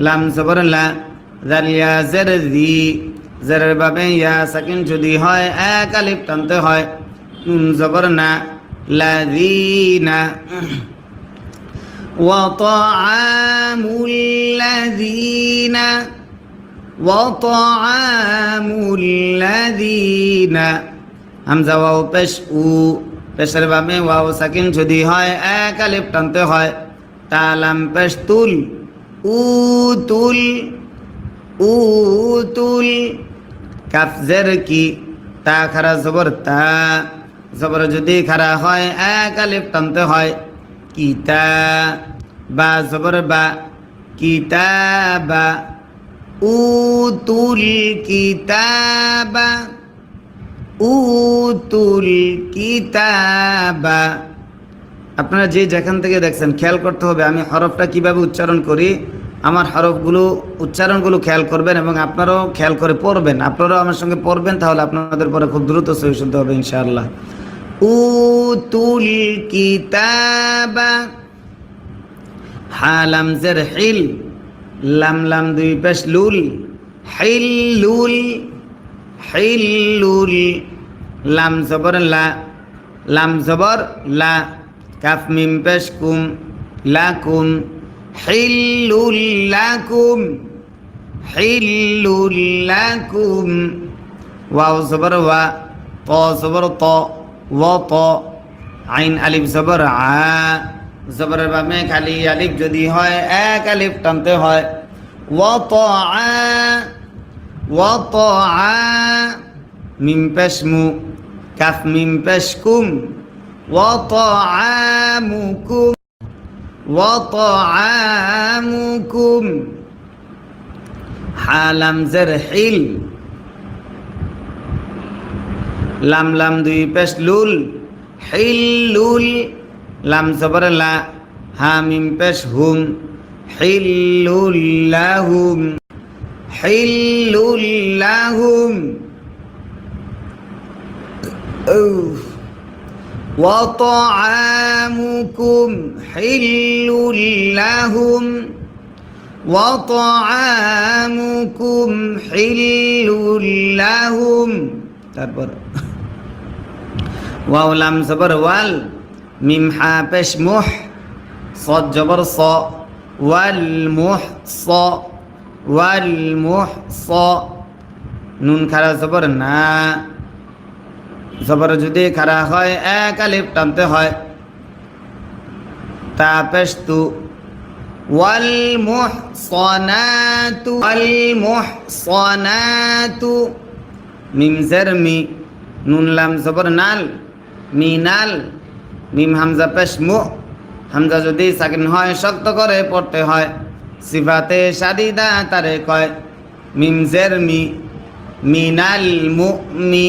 লাম জবর লা, জাল ইয়া জের জি, জেরের বামে ইয়া সাকিন যদি হয় এক আলিফ টানতে হয়। নুন জবর না, লাযীনা। ওয়া তাআমুল লাযীনা, ওয়া তাআমুল লাযীনা। হামজা ওয়াও পেশ উ, পেশের বামে ওয়াও সাকিন যদি হয় এক আলিফ টানতে হয়। তা লাম পেশ তুল, উতুল, উতুল। কাফ জের কি, তা খারা জবর তা, জবর যদি খারা হয় এক আলিফ টানতে হয়। কিতা, বা জবর বা, কিতাবা, উতুল কিতাবা, উতুল কিতাবা। আপনারা যে যেখান থেকে দেখছেন খেয়াল করতে হবে আমি হরফটা কিভাবে উচ্চারণ করি। আমার হরফগুলো উচ্চারণগুলো খেয়াল করবেন এবং আপনারাও খেয়াল করে পড়বেন। আপনারাও আমার সঙ্গে পড়বেন, তাহলে আপনাদের পরে খুব দ্রুত সহি শুদ্ধ হবে ইনশাআল্লাহ। উতুল কিতাবা হালাম জের হিল লাম লাম দুই পেশ লুল হিল্লুল হিল্লুল লাম জবর লা লাম জবর লা কাফ মিম পেশ কুম লাকুম হিল্লুল লাকুম হিল্লুল লাকুম ওয়াও জবর ওয়া ত জবর ত ওয়া ত আইন আলিফ জবর আ জবরের বামে খালি আলিফ যদি হয় এক আলিফ টানতে হয় ওয়া ত আ ওয়া ত আ মিম পেশ মু কাফ মিম পেশ কুম ওয়া ত আমুকুম ওয়া ত আমুকুম হালাম জের হিল লাম লাম দুই পেশ লুল হিল্লুল লাম জবর লা হা মিম পেশ হুম হিল্লুল লাহুম হিল্লুল লাহুম ওয়া তা'আমুকুম হিল্লুল লাহুম ওয়া তা'আমুকুম হিল্লুল লাহুম তারপর ওয়াও লাম জবর ওয়াল মিম হা পেশ মুহ صاد জবর স ওয়াল মুহ স ওয়াল মুহ স নুন খারা জবর না জবর যদি খারা হয় এক আলিফ টানতে হয় তা পেশ তু ওয়াল মুহসানাতু মিম জের মি নুন লাম জবর নাল মিনাল মিম হামজা পেশ মু হামজা যদি সাকিন হয় শক্ত করে পড়তে হয় সিফাতে শাদিদা তারে কয় মিম জের মি মিনাল মুমি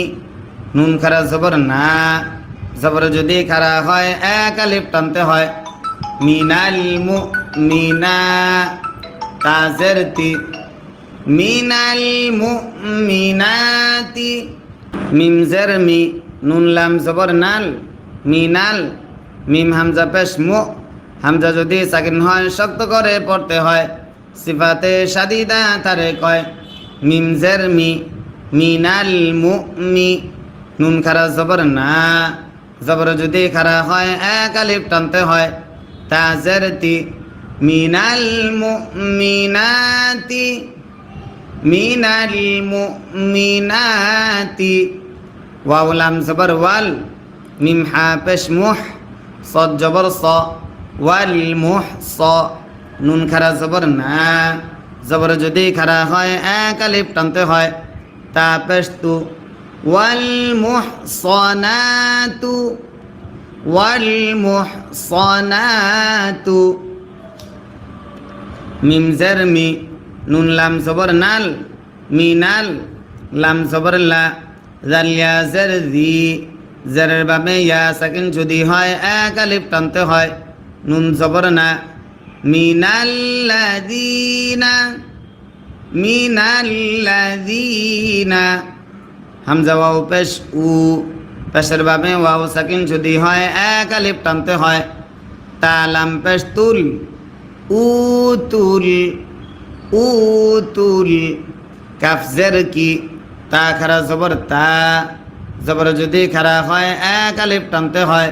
নুন খারা জবর না জবর যদি খারা হয় এক আলিফ টানতে হয় মিনাল মুমিনা তাজের তি মিনাল মুমিনাতি মিম জের মি নুন লাম জবর নাল মিনাল মিম হামজা পেশ মু হামজা যদি সাকিন হয় শক্ত করে পড়তে হয় সিফাতে শাদিদা তারে কয় মিম জের মি মিনাল মুমি নুন খারা জবর না জবর যদি খারা হয় এক আলিফ টানতে হয় তাজের তি মিনাল মুমিনাতি মিনাল মুমিনাতি ওয়াও লাম জবর ওয়াল মিম হা পেশ মুহ صاد জবর স ওয়াল মুহ স নুন খারা জবর না জবর যদি খারা হয় এক আলিফ টানতে হয় তা পেশ তু ওয়াল মুহসানাতু মিম জের মি নুন লাম জবর নাল মিনাল লাম জবর লা জাল ইয়া জের জি জেরের বামে ইয়া সাকিন যদি হয় এক আলিফ টানতে হয় নুন জবর না মিনাল্লাযীনা হামজা ওয়াও পেশ উ পেশের বামে ওয়াও সাকিন যদি হয় এক আলিফ টানতে হয় তা লাম পেশ তুল উতুল কাফ জের কি তা খারা জবর তা জবর যদি খারা হয় এক আলিফ টানতে হয়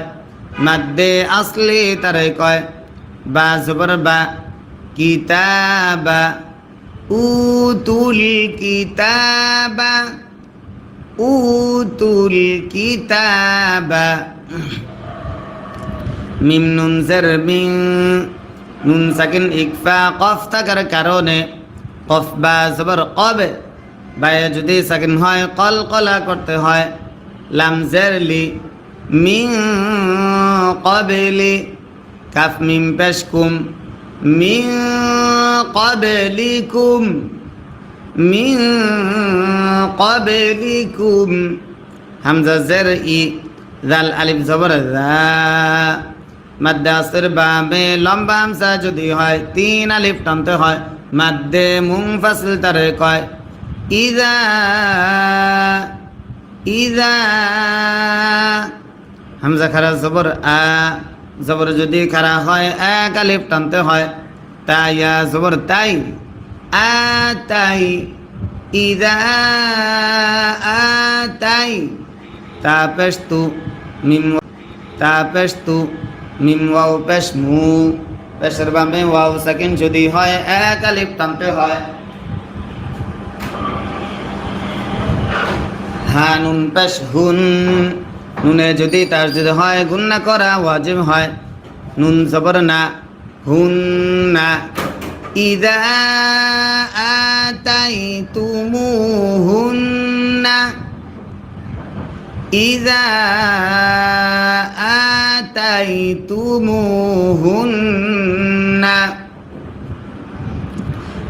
মাদ্দে আসলি তারে কয় বা জবর বা কিতাবা উতুল কিতাবা মিম নুন জের মিন নুন সাকিন ইকফা কফ থাকার কারণে কফ বা জবর কবে বায়ে যদি সাকিন হয় কলকলা করতে হয় লাম জের লি মিন ক্বাবলি কাফ মিম পেশ কুম মিন ক্বাবলিকুম হামজা জের ই জাল আলিফ জবর যা মাদ্দে আসর বামে লম্বা হামজা যদি হয় তিন আলিফ টানতে হয় মাদ্দে মুনফাসিল তারে কয় ইজা হামজা খারা জবর আ, জবর যদি খারা হয় এক আলিফ টানতে হয়। তা ইয়া জবর তাই, আ তাই, ইদা আ তাই। তা পেশ তু, মিম তা পেশ তু, মিম ওয়াও পেশ মু, পেশের বামে ওয়াও সাকিন যদি হয় এক আলিফ টানতে হয়। হা নুন পেশ হুন, নুনে যদি তাসদীদ হয় গুন্না করা ওয়াজিব হয়। নুন জবর না, হুন না। ইদা আতাইতুমুহুন্না, ইদা আতাইতুমুহুন্না।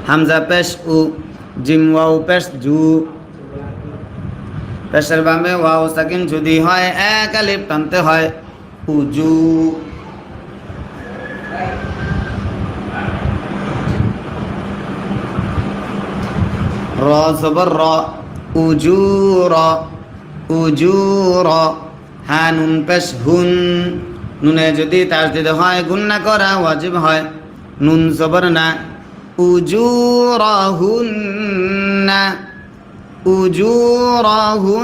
হামজা পেশ উ, জিম ওয়াও পেশ জু, পেশের বামে ওয়াও সাকিন যদি হয় এক আলিফ টানতে হয়। উজু, র জবর র, উজুর, উজুর। হা নুন পেশ হুন, নুনে যদি তাসদীদ হয় গুন্না করা ওয়াজিব হয়। নুন জবর না, উজুরহুন্না, উজুরহুন্না।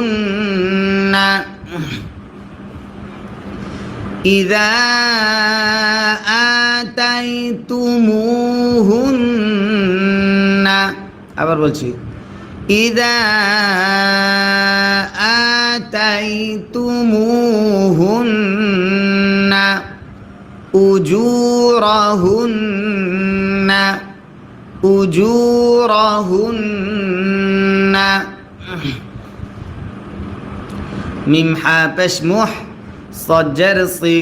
ইযা আতাইতুমুহুন্না, আবার বলছি, ইযা আতাইতুমুহুন্না উজুরহুন্না, উজুরহুন্না। মিম হা পেশ মুহ, সজ্জের সি,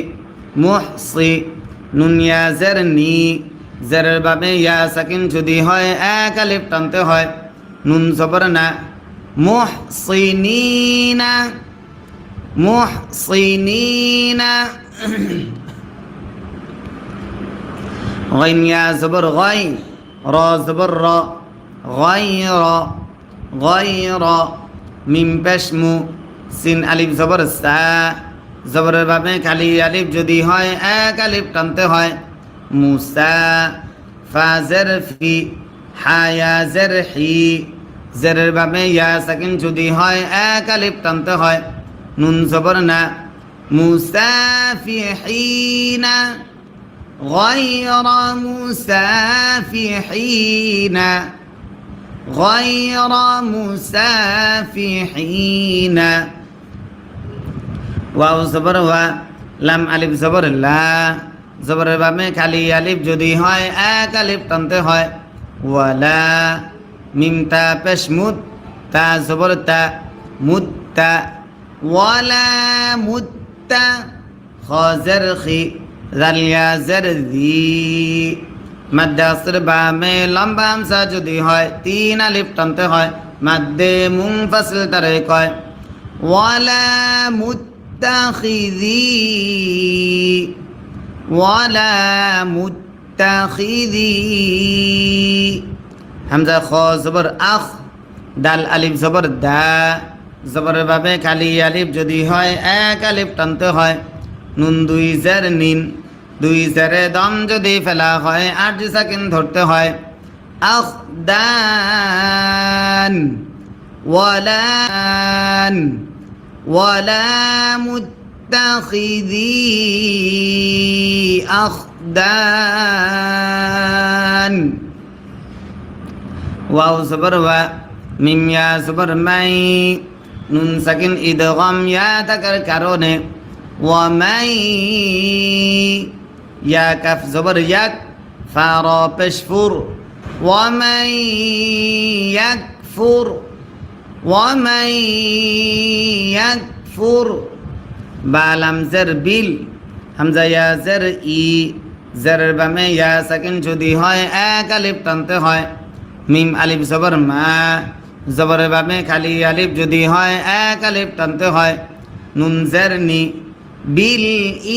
মুহসি। নুন ইয়া জের নি, জেরের বাবে ইয়া সাকিন যদি হয় এক আলিফ টানতে হয়। নুন জবর না, মুহসিনিনা, মুহসিনিনা। غين يا زبر غي، را زبر را، غير، غير। মিম পেশ মু, সিন আলিফ জবর সা, জবরের ভাবে খালি আলিফ যদি হয় এক আলিফ টানতে হয়। মুসা, ফা জের ফি, হা ইয়া জের হি, জেরের ভাবে ইয়া সাকিন যদি হয় এক আলিফ টানতে হয়। নুন জবর না, মুসাফিহিনা, غير مسافحين، غير مسافحين। ওয়াও জবর ওয়া, লাম আলিফ জবর লা, জবরের বামে খালি আলিফ যদি হয় এক আলিফ টানতে হয়। ওয়ালা, মিম তা পেশ মুত, তা জবর তা, মুত্তা, ওয়ালা মুত্তা। খ জের খি, জালিয়া জের জি, মাদ্দাসের বামে লম্বা হামজা যদি হয় তিন আলিফ টানতে হয়। মাদ্দে মুনফাসিল তারে কয়। ওয়ালা মুত্তাখিযি, ওয়ালা মুত্তাখিযি। হামজা খ জবর আখ, দাল আলিফ জবর দা, জবরের ভাবে খালি আলিফ যদি হয় এক আলিফ টানতে হয়। নুন দুই জের নিন, দুই জেরে দম যদি ফেলা হয় আট সাকিন ধরতে হয়। আখদান, ওয়ালান, ওয়ালা মুত্তাখিযি আখদান। ওয়াও জবর ওয়া, মিম ইয়া জবর মাই, নুন সাকিন ইদগাম ইয়া থাকার কারণে ওয়ামাই। ইয়া কাফ জবর ইয়াক, ফা র পেশ ফুর, ওয়ামাই ইয়াকফুর, ওয়ামাই ইয়াকফুর। বা লাম জের বিল, হামজা ইয়া জের ই, জেরের বামে ইয়া সাকিন যদি হয় এক আলিফ টানতে হয়। মিম আলিফ জবর মা, জবরের বামে খালি আলিফ যদি হয় এক আলিফ টানতে হয়। নুন জের নি, বিল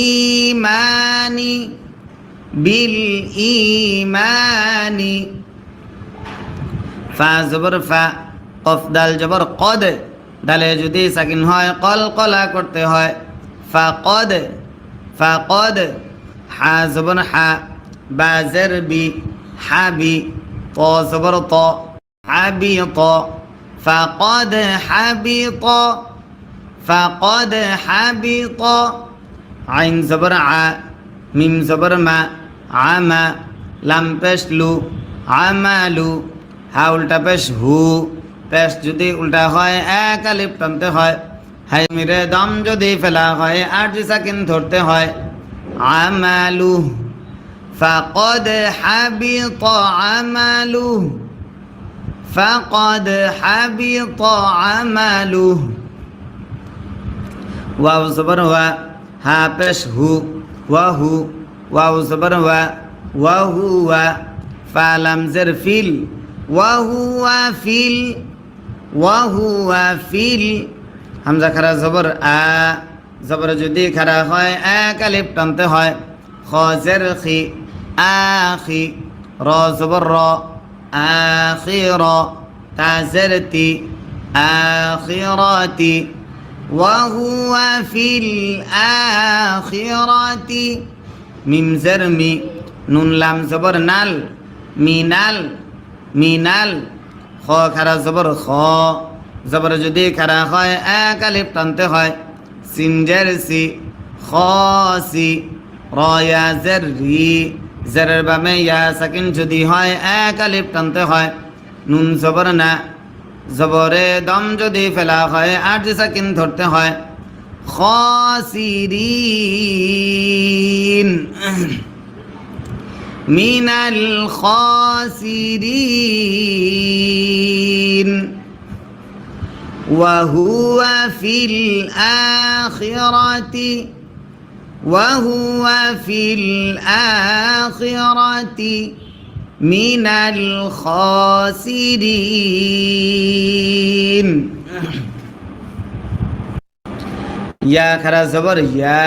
ইমানি, বিল ইমানি। ফা জবর ফা, কফ দাল জবর কদ, দালে যদি সাকিন হয় কল কলা করতে হয়। ফাকদ ফাকদ হা জবর হা বা জের বি হাবি ত জবর ত হাবি ত ফাকদ হাবি ত ফাকদ হাবি ত আইন জবর আ মিম জবর মা আমা লাম পেশ লু আমালু হা উল্টা পেশ হু পেশ যদি উল্টা হয় এক আলিফ টানতে হয় হাই মিরে দম যদি ফেলা হয় আট সাকিন ধরতে হয় আমালু ফাকদ হাবিত আমালু ফাকদ হাবিত আমালু ওয়াও জবর ওয়া হা পেশ হু ওয়াহু ওয়াও জবর ওয়া ওয়াহুয়া ফালাম জের ফিল ওয়াহুয়া ফিল ওয়াহুয়া ফিল হামজা খারা জবর আ জবর যদি খারা হয় এক আলিফ টানতে হয় খ জের খি আখি র জবর র আখির তা জের তি আখিরাতি ওয়াহুয়া ফিল আখিরাতি মিম জের মি নুন লাম জবর নাল মিনাল মিনাল খ খারা জবর খ জবর যদি খারা হয় এক আলিফ টানতে হয় সিন জের সি খসি র ইয়া জের রি জেরের বামে ইয়া সাকিন যদি হয় এক আলিফ টানতে হয় নুন জবর না জবরে দম যদি ফেলা হয় আট সাকিন ধরতে হয় খসিরিন মিনাল খসিরিন وهو في الآخرة وهو في الآخرة من الخاسرين ইয়া খারা জবর ইয়া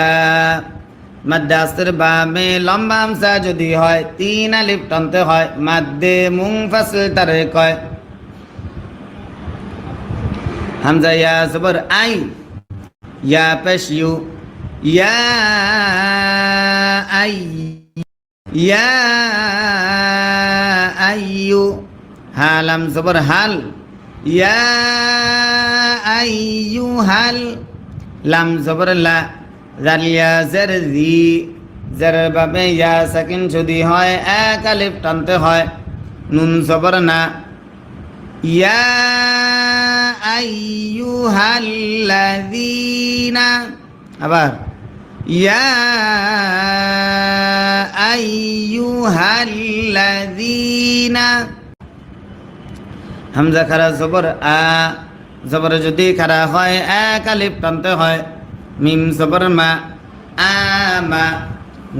মাদ্দাসের বামে লম্বা হামজা যদি হয় তিন আলিফ টানতে হয় মাদ্দে মুনফাসিল তারে কয় হামজা ইয়া জবর আই ইয়া পেশ ইউ ইয়া আই ইয়া আইয়ু হা লাম জবর হাল ইয়া আইয়ুহাল লাম জবর লা জাল ইয়া জের জি জেরের বাবে ইয়া সাকিন যদি হয় এক আলিফ টানতে হয় নুন জবর না ইয়া আইয়ুহাল্লাযীনা আবার ইয়া আইয়ুহাল্লাযীনা হামজা খারা জবর আ জবর যদি খারা হয় এক আলিফ টানতে হয় মিম জবর মা আমা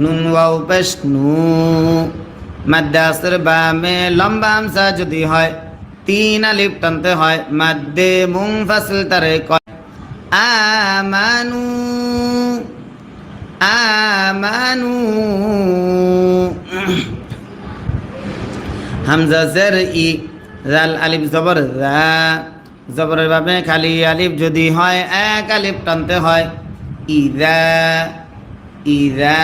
নুন ওয়াও পেশ নু মাদ্দাসের বামে লম্বা হামজা যদি হয় তিন আলিফ টানতে হয় মাদ্দে মুনফাসিল তারে কয় আমানু আমানু হামজা জের ই জাল আলিফ জবর জা জবরের ভাবে খালি আলিফ যদি হয় এক আলিফ টানতে হয় ইদা ইদা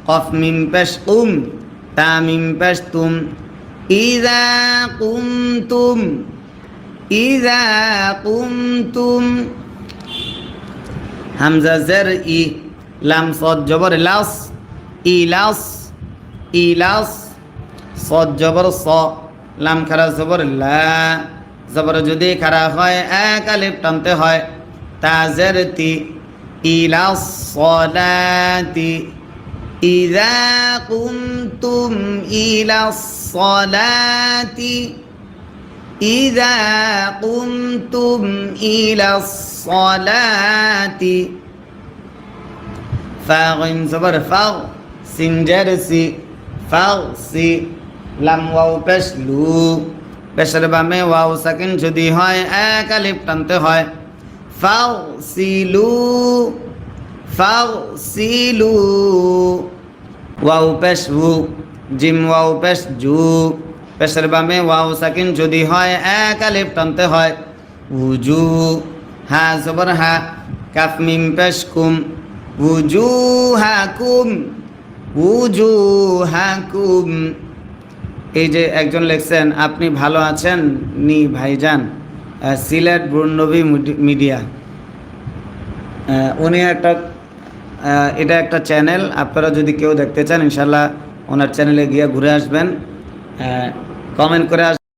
কফ মিম পেশ উম তা মিম পেশ তুম ইদা কুমতুম ইদা কুমতুম হামজা জের ই লাম সদ জবর লাস ইলাস ইলাস সদ জবর স লাম খারা জবর লা জবর যদি খারা হয় এক আলিফ টানতে হয় তা জের তি ইলাস সলাতি ইযা কুমতুম ইলাস সলাতি ইযা কুমতুম ইলাস সলাতি ফা গইন জবর ফাও সিন জের সি ফাও সি লাম ওয়াও পেশ লু পেশের বামে ওয়াও সাকিন যদি হয় এক আলিফ টানতে হয় ফাও সিলু ফাও সিলু ওয়াও পেশ হু জিম ওয়াও পেশ জু পেশের বামে ওয়াও সাকিন যদি হয় এক আলিফ টানতে হয় উজু হা জবর হা কাফ মিম পেশ কুম উজুহাকুম উজুহাকুম। এই যে একজন লিখছেন আপনি ভালো আছেন নি ভাইজান, সিলেট বুর্নবী মিডিয়া। উনি এটা একটা চ্যানেল, আপনারা যদি কেউ দেখতে চান ইনশাল্লাহ ওনার চ্যানেলে গিয়ে ঘুরে আসবেন, কমেন্ট করে